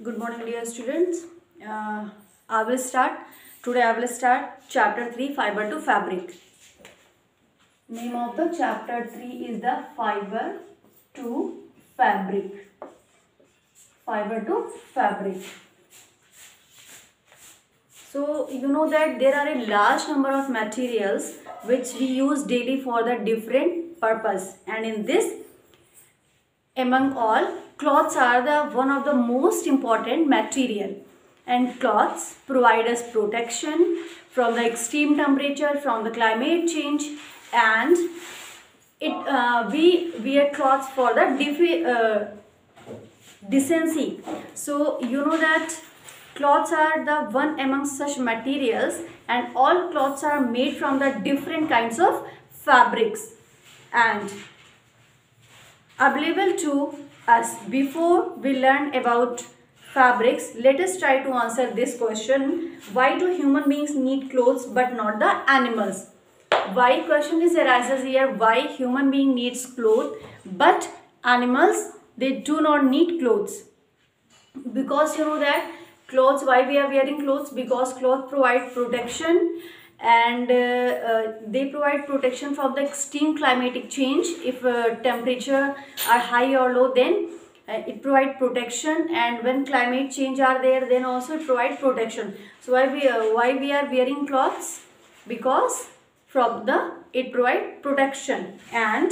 Good morning, dear students. Uh, I will start. Today I will start chapter 3, Fiber to Fabric. Name of the chapter 3 is the Fiber to Fabric. Fiber to Fabric. So, you know that there are a large number of materials which we use daily for the different purpose. And in this, among all, cloths are the one of the most important material, and cloths provide us protection from the extreme temperature, from the climate change, and we wear cloths for the decency. So you know that cloths are the one among such materials, and all cloths are made from the different kinds of fabrics and available to us. Before we learn about fabrics, let us try to answer this question: why do human beings need clothes but not the animals? Why question is arises here: why human being needs clothes but animals they do not need clothes? Because you know that clothes, why we are wearing clothes? Because clothes provide protection, and they provide protection from the extreme climatic change. If temperature are high or low, then it provide protection, and when climate change are there, then also it provide protection. So why we are wearing clothes? Because from the it provide protection. And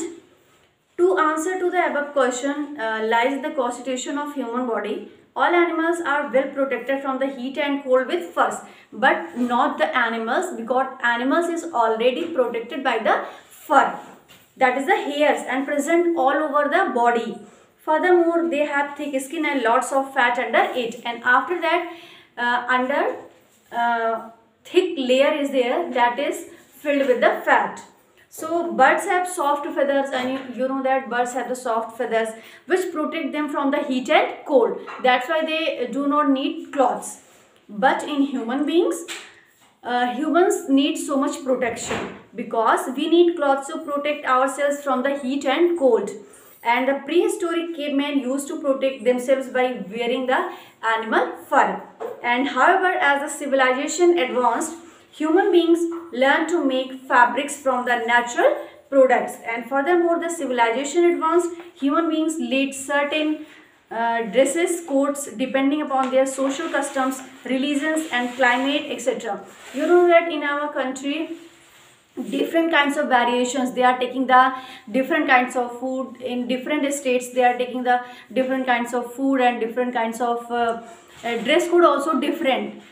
to answer to the above question lies the constitution of human body. All animals are well protected from the heat and cold with furs, but not the animals, because animals is already protected by the fur, that is the hairs, and present all over the body. Furthermore, they have thick skin and lots of fat under it, and after that under thick layer is there that is filled with the fat. So birds have soft feathers, and you know that birds have the soft feathers which protect them from the heat and cold. That's why they do not need clothes. But in human beings, humans need so much protection, because we need clothes to protect ourselves from the heat and cold. And the prehistoric cavemen used to protect themselves by wearing the animal fur. And however, as the civilization advanced, human beings learned to make fabrics from the natural products. And furthermore, the civilization advanced, human beings laid certain dresses, coats, depending upon their social customs, religions, and climate, etc. You know that in our country, different kinds of variations, they are taking the different kinds of food in different states, they are taking the different kinds of food, and different kinds of dress code also different,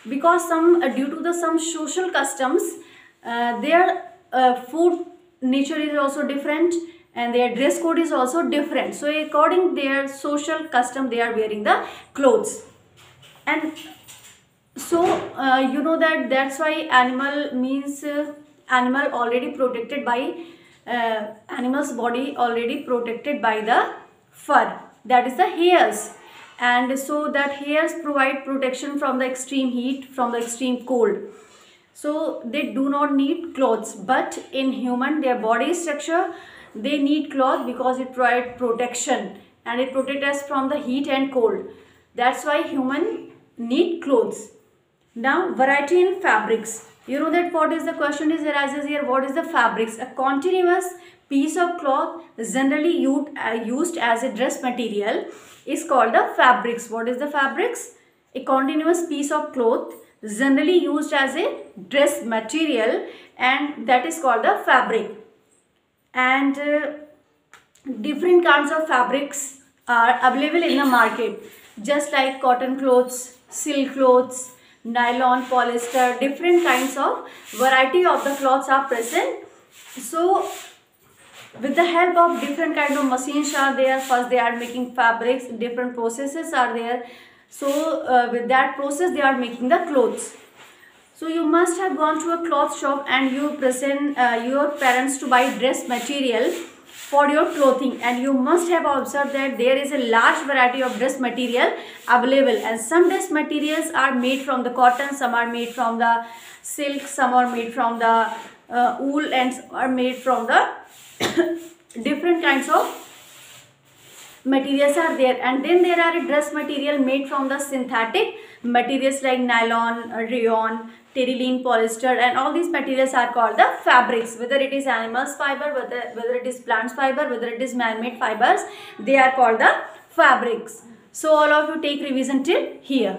because some due to the some social customs, their food nature is also different, and their dress code is also different. So according their social custom, they are wearing the clothes. And so you know that that's why animal means animal already protected by animal's body already protected by the fur, that is the hairs. And so that hairs provide protection from the extreme heat, from the extreme cold. So they do not need clothes. But in human, their body structure, they need cloth because it provides protection, and it protects us from the heat and cold. That's why human need clothes. Now, variety in fabrics. You know that what is the question is arises here: what is the fabrics? A continuous piece of cloth generally used as a dress material is called the fabrics. What is the fabrics? A continuous piece of cloth generally used as a dress material, and that is called the fabric. And different kinds of fabrics are available in the market, just like cotton clothes, silk clothes, nylon, polyester. Different kinds of variety of the cloths are present. So with the help of different kind of machines are there, first they are making fabrics, different processes are there. So with that process they are making the clothes. So you must have gone to a cloth shop and you present your parents to buy dress material for your clothing, and you must have observed that there is a large variety of dress material available, and some dress materials are made from the cotton, some are made from the silk, some are made from the wool, and some are made from the different kinds of materials are there, and then there are dress material made from the synthetic materials like nylon, rayon, terylene, polyester, and all these materials are called the fabrics. Whether it is animals fiber, whether it is plants fiber, whether it is man-made fibers, they are called the fabrics. So all of you take revision till here.